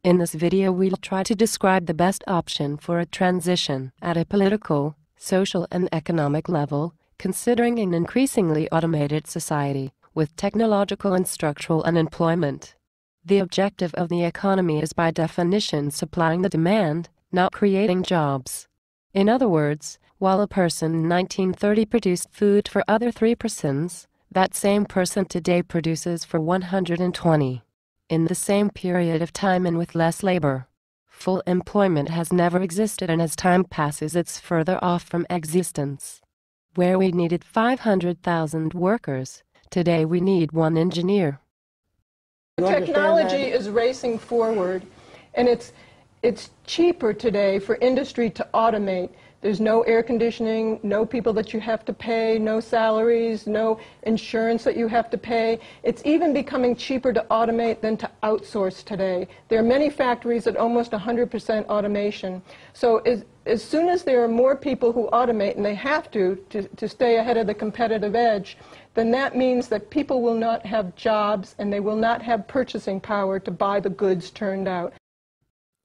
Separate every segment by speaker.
Speaker 1: In this video we'll try to describe the best option for a transition at a political, social and economic level, considering an increasingly automated society, with technological and structural unemployment. The objective of the economy is by definition supplying the demand, not creating jobs. In other words, while a person in 1930 produced food for other 3 persons, that same person today produces for 120. In the same period of time and with less labor. Full employment has never existed, and as time passes it's further off from existence. Where we needed 500,000 workers, today we need 1 engineer.
Speaker 2: Technology is racing forward, and it's cheaper today for industry to automate. There's no air conditioning, no people that you have to pay, no salaries, no insurance that you have to pay. It's even becoming cheaper to automate than to outsource today. There are many factories at almost 100% automation. So as soon as there are more people who automate, and they have to stay ahead of the competitive edge, then that means that people will not have jobs and they will not have purchasing power to buy the goods turned out.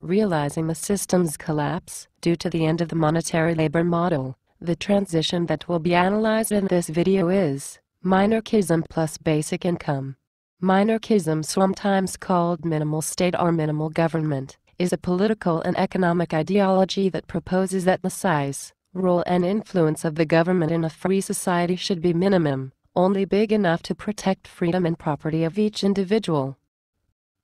Speaker 1: Realizing the system's collapse due to the end of the monetary labor model, the transition that will be analyzed in this video is Minarchism plus basic income. Minarchism, sometimes called minimal state or minimal government, is a political and economic ideology that proposes that the size, role and influence of the government in a free society should be minimum, only big enough to protect freedom and property of each individual.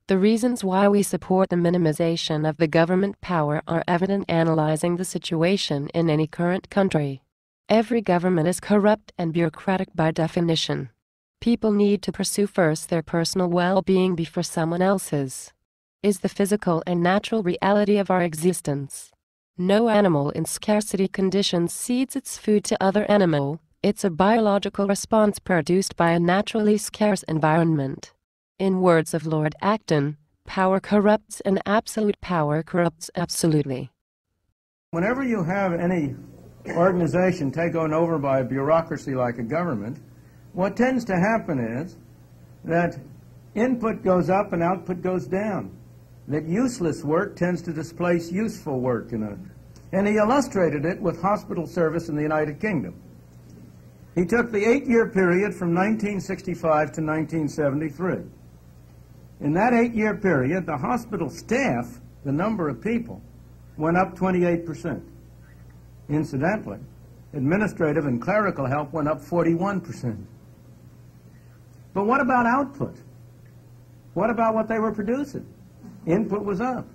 Speaker 1: The reasons why we support the minimization of the government power are evident analyzing the situation in any current country. Every government is corrupt and bureaucratic by definition. People need to pursue first their personal well-being before someone else's. Is the physical and natural reality of our existence. No animal in scarcity conditions cedes its food to other animal. It's a biological response produced by a naturally scarce environment. In words of Lord Acton, power corrupts and absolute power corrupts absolutely.
Speaker 3: Whenever you have any organization taken over by a bureaucracy like a government, what tends to happen is that input goes up and output goes down. That useless work tends to displace useful work. And he illustrated it with hospital service in the United Kingdom. He took the 8-year period from 1965 to 1973. In that 8-year period, the hospital staff, the number of people, went up 28%. Incidentally, administrative and clerical help went up 41%. But what about output? What about what they were producing? Input was up.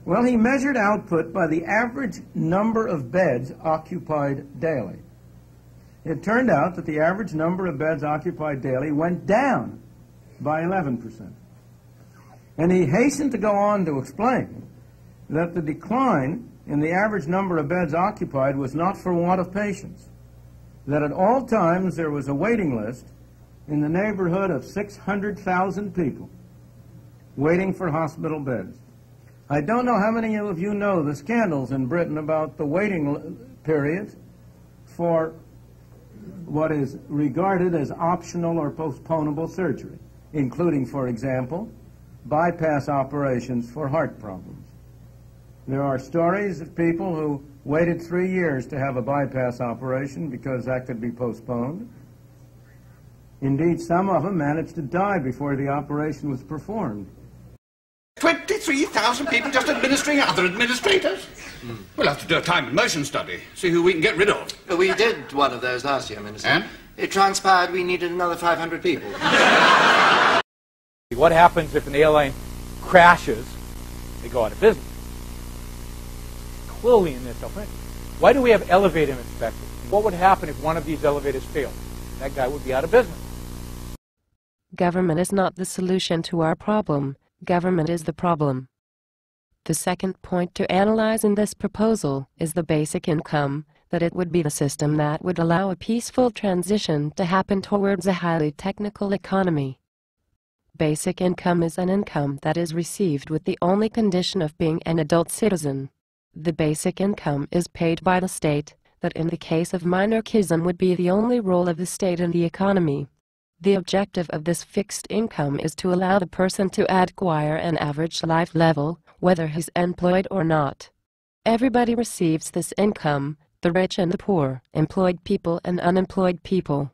Speaker 3: Well, he measured output by the average number of beds occupied daily. It turned out that the average number of beds occupied daily went down by 11%. And he hastened to go on to explain that the decline in the average number of beds occupied was not for want of patients, that at all times there was a waiting list in the neighborhood of 600,000 people waiting for hospital beds. I don't know how many of you know the scandals in Britain about the waiting periods for what is regarded as optional or postponable surgery, including, for example, bypass operations for heart problems. There are stories of people who waited 3 years to have a bypass operation because that could be postponed. Indeed, some of them managed to die before the operation was performed.
Speaker 4: 23,000 people just administering other administrators? We'll have to do a time and motion study, see who we can get rid of.
Speaker 5: We did one of those last year, Minister.
Speaker 4: And?
Speaker 5: It transpired we needed another 500 people.
Speaker 6: What happens if an airline crashes? They go out of business. Clearly in this alternative. Why do we have elevator inspectors? What would happen if one of these elevators failed? That guy would be out of business.
Speaker 1: Government is not the solution to our problem. Government is the problem. The second point to analyze in this proposal is the basic income, that it would be the system that would allow a peaceful transition to happen towards a highly technical economy. Basic income is an income that is received with the only condition of being an adult citizen. The basic income is paid by the state, that in the case of minarchism would be the only role of the state in the economy. The objective of this fixed income is to allow the person to acquire an average life level, whether he's employed or not. Everybody receives this income, the rich and the poor, employed people and unemployed people.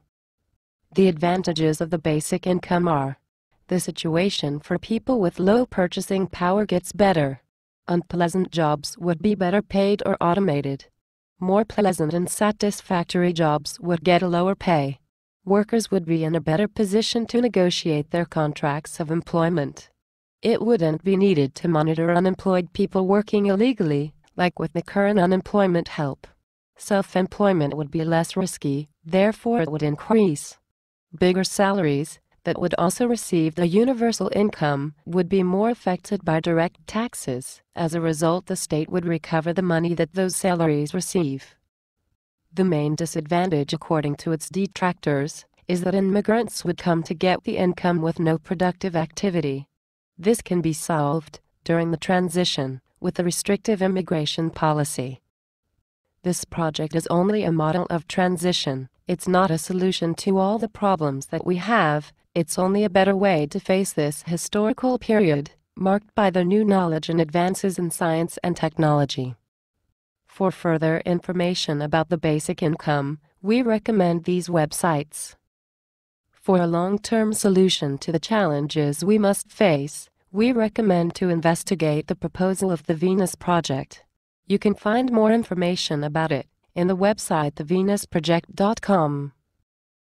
Speaker 1: The advantages of the basic income are: the situation for people with low purchasing power gets better. Unpleasant jobs would be better paid or automated. More pleasant and satisfactory jobs would get a lower pay. Workers would be in a better position to negotiate their contracts of employment. It wouldn't be needed to monitor unemployed people working illegally, like with the current unemployment help. Self-employment would be less risky, therefore it would increase. Bigger salaries, that would also receive the universal income, would be more affected by direct taxes. As a result, the state would recover the money that those salaries receive. The main disadvantage, according to its detractors, is that immigrants would come to get the income with no productive activity. This can be solved, during the transition, with a restrictive immigration policy. This project is only a model of transition. It's not a solution to all the problems that we have. It's only a better way to face this historical period, marked by the new knowledge and advances in science and technology. For further information about the basic income, we recommend these websites. For a long-term solution to the challenges we must face, we recommend to investigate the proposal of the Venus Project. You can find more information about it in the website thevenusproject.com.